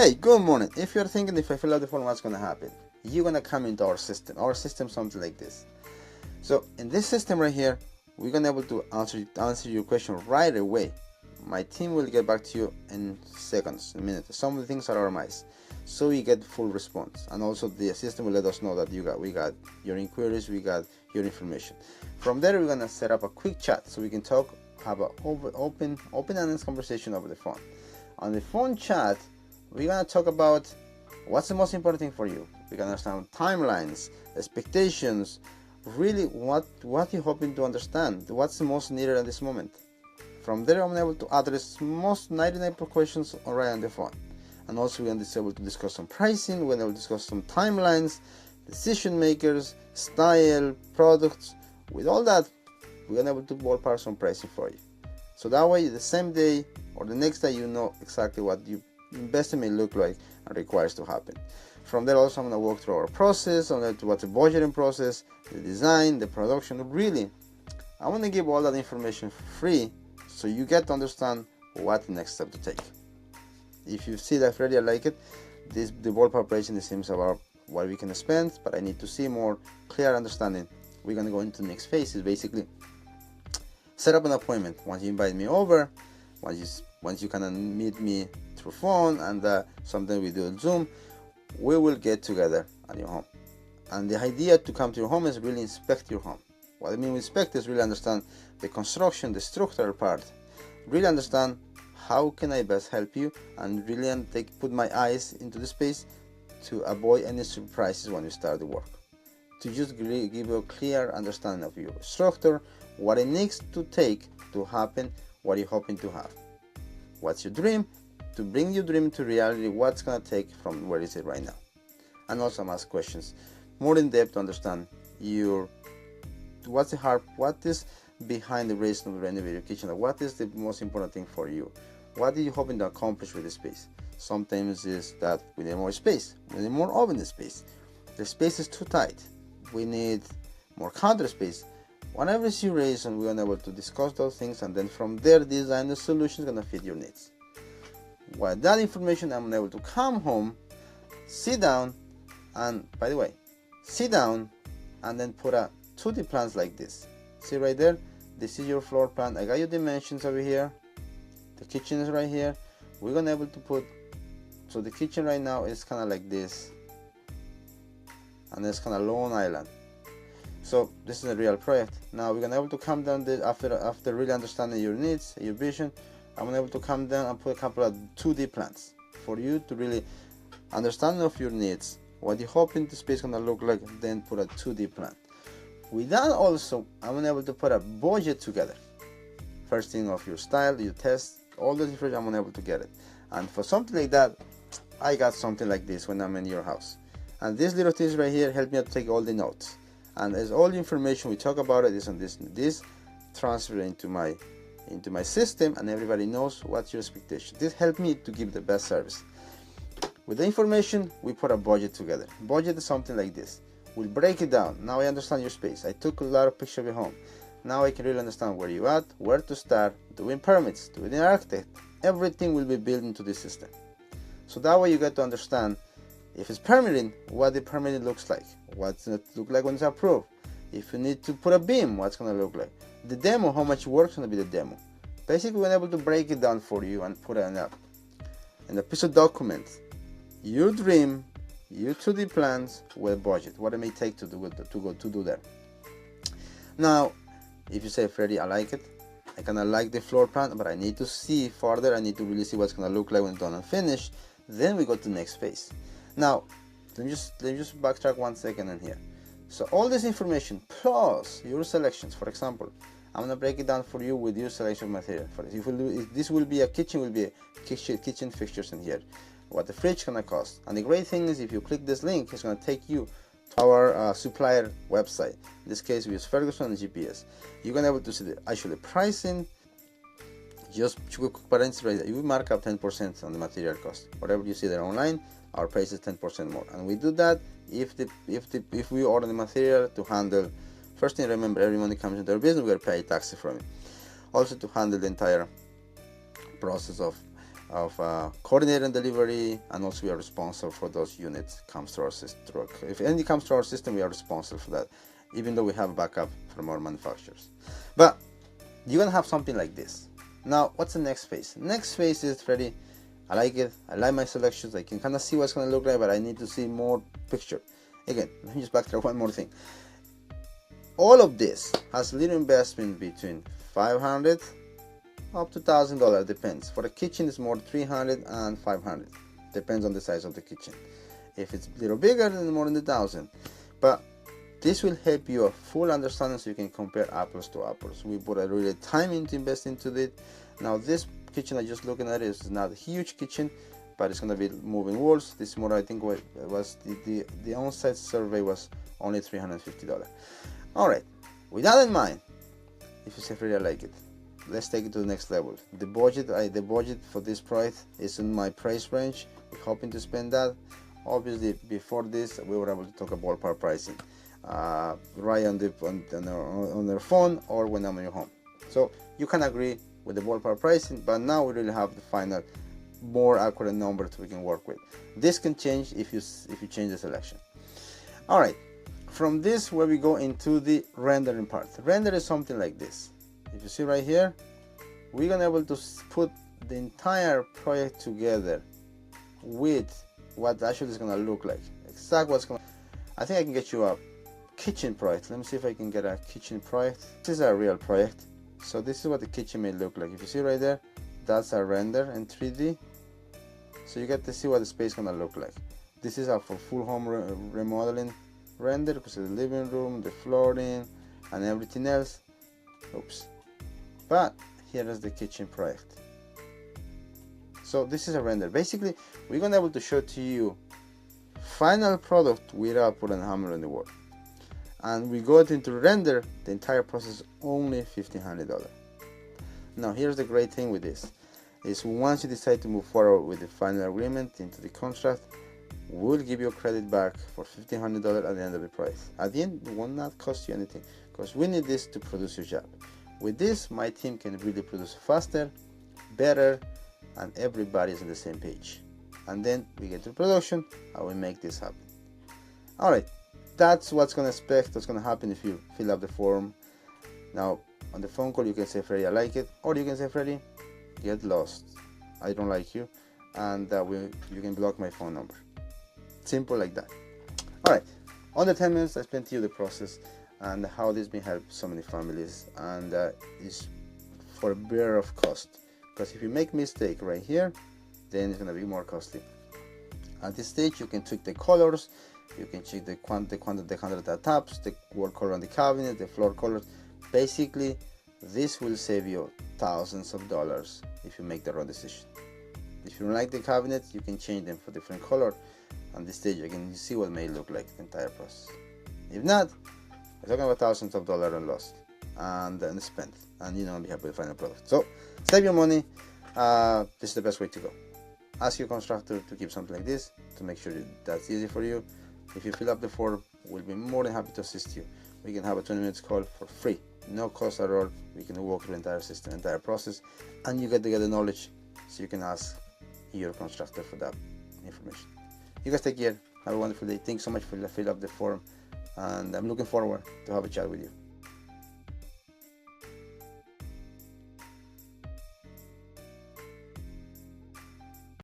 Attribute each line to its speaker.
Speaker 1: Hey, good morning. If you're thinking if I fill out the form, what's going to happen? You're going to come into our system. Our system something like this. So in this system right here, we're going to be able to answer your question right away. My team will get back to you in seconds, in minutes. Some of the things are automated, so you get full response. And also the system will let us know that we got your inquiries, we got your information. From there, we're going to set up a quick chat so we can talk, have an open and honest conversation over the phone. On the phone chat, we're going to talk about what's the most important thing for you. We're going to understand timelines, expectations, really what you're hoping to understand, what's the most needed at this moment. From there, I'm able to address most 99% questions right on the phone. And also, we're able to discuss some pricing, we're able to discuss some timelines, decision makers, style, products. With all that, we're able to ballpark some pricing for you. So that way, the same day or the next day, you know exactly what your investment may look like and requires to happen. From there, also, I'm going to walk through our process, what's the budgeting process, the design, the production. Really, I want to give all that information for free so you get to understand what the next step to take. If you see that already, I like it. The ballpark pricing seems about what we can spend, but I need to see more clear understanding. We're going to go into the next phase, is basically set up an appointment. Once you invite me over, once you can meet me through phone, and sometimes we do a Zoom, we will get together at your home. And the idea to come to your home is really inspect your home. What I mean with inspect is really understand the construction, the structural part, really understand how can I best help you, and really put my eyes into the space to avoid any surprises when you start the work. To just give you a clear understanding of your structure, what it needs to take to happen, what you're hoping to have. What's your dream? To bring your dream to reality, what's going to take from where is it right now? And also ask questions more in depth to understand what is behind the reason of renovating your kitchen. What is the most important thing for you? What are you hoping to accomplish with the space? Sometimes is that we need more space, we need more oven space. The space is too tight. We need more counter space. Whatever is your reason, we're able to discuss those things, and then from there, design the solution is going to fit your needs. With that information, I'm able to come home, sit down, and by the way, sit down and then put a 2D plans like this. See right there? This is your floor plan. I got your dimensions over here. The kitchen is right here. We're gonna able to put, so the kitchen right now is kind of like this, and it's kind of Long Island. So this is a real project. Now we're gonna able to come down this after really understanding your needs, your vision. I'm able to come down and put a couple of 2D plans for you to really understand of your needs, what you're hoping the space is gonna look like, then put a 2D plan. With that also, I'm able to put a budget together. First thing of your style, your test, all those information, I'm able to get it. And for something like that, I got something like this when I'm in your house. And these little things right here help me to take all the notes. And as all the information we talk about it is on this transfer into my system, and everybody knows what's your expectation. This helped me to give the best service. With the information, we put a budget together. Budget is something like this. We'll break it down. Now I understand your space. I took a lot of pictures of your home. Now I can really understand where you're at, where to start, doing permits, doing an architect. Everything will be built into this system. So that way you get to understand if it's permitting, what the permitting looks like, what's it look like when it's approved. If you need to put a beam, what's going to look like. The demo, how much work's going to be the demo. Basically, we're able to break it down for you and put it in a piece of document. Your dream, your 2D plans with budget, what it may take to do that. Now, if you say, Freddy, I like it, I kind of like the floor plan, but I need to see further, I need to really see what's going to look like when it's done and finished, then we go to the next phase. Now, let me just backtrack 1 second in here. So all this information plus your selections, for example, I'm gonna break it down for you with your selection of material. If this will be a kitchen, kitchen fixtures in here. What the fridge gonna cost. And the great thing is, if you click this link, it's gonna take you to our supplier website. In this case, we use Ferguson and GPS. You're gonna be able to see the actual pricing. Just quick parenthesis right there. You mark up 10% on the material cost. Whatever you see there online, our price is 10% more. And we do that if we order the material to handle. First thing, remember, every money comes into our business, we are paying taxes from it. Also to handle the entire process of of coordinating delivery, and also we are responsible for those units comes to our system. If any comes to our system, we are responsible for that, even though we have backup from our manufacturers. But you're gonna have something like this. Now, what's the next phase? Next phase is Freddy, I like it, I like my selections, I can kind of see what it's gonna look like, but I need to see more picture. Again, let me just backtrack one more thing. All of this has a little investment between $500 up to $1,000, depends. For the kitchen, it's more $300 and $500, depends on the size of the kitchen. If it's a little bigger, then more than $1,000. But this will help you a full understanding so you can compare apples to apples. We put a really time into investing into it. Now this kitchen I just looking at is not a huge kitchen, but it's gonna be moving walls. This more, I think, was the on-site survey was only $350. All right, with that in mind, if you say really I like it, let's take it to the next level. The budget for this product is in my price range. We're hoping to spend that. Obviously, before this, we were able to talk about ballpark pricing, right on their phone or when I'm in your home. So you can agree with the ballpark pricing, but now we really have the final, more accurate number that we can work with. This can change if you change the selection. All right. From this, where we go into the rendering part. Render is something like this. If you see right here, we're gonna able to put the entire project together with what actually is gonna look like. Exactly what's gonna. I think I can get you a kitchen project. Let me see if I can get a kitchen project. This is a real project. So this is what the kitchen may look like. If you see right there, that's a render in 3D. So you get to see what the space is gonna look like. This is for full home remodeling render, because of the living room, the flooring, and everything else. Oops. But here is the kitchen project. So this is a render. Basically, we're gonna be able to show to you final product without putting a hammer on the wall. And we go into render, the entire process only $1,500. Now here's the great thing with this, is once you decide to move forward with the final agreement into the contract, we'll give you a credit back for $1,500 at the end of the price. At the end, it will not cost you anything, because we need this to produce your job. With this, my team can really produce faster, better, and everybody's on the same page. And then we get to production and we make this happen. All right, that's what's gonna happen if you fill up the form. Now, on the phone call, you can say, Freddy, I like it, or you can say, Freddy, get lost, I don't like you, and you can block my phone number. Simple like that. All right, on the 10 minutes I spent to you the process and how this may help so many families, and is for a better of cost, because if you make mistake right here, then it's going to be more costly. At this stage, you can tweak the colors, you can check the quantity that taps, the wall color on the cabinet, the floor colors. Basically, this will save you thousands of dollars if you make the wrong decision. If you don't like the cabinet, you can change them for different color. On this stage, again, you see what it may look like the entire process. If not, we're talking about thousands of dollars lost and spent, and you're not gonna be happy with the final product. So save your money. This is the best way to go. Ask your constructor to keep something like this to make sure that's easy for you. If you fill up the form, we'll be more than happy to assist you. We can have a 20 minutes call for free, no cost at all. We can walk through the entire system, entire process, and you get to get the knowledge so you can ask your constructor for that information. You guys take care. Have a wonderful day. Thanks so much for filling up the form, and I'm looking forward to have a chat with you.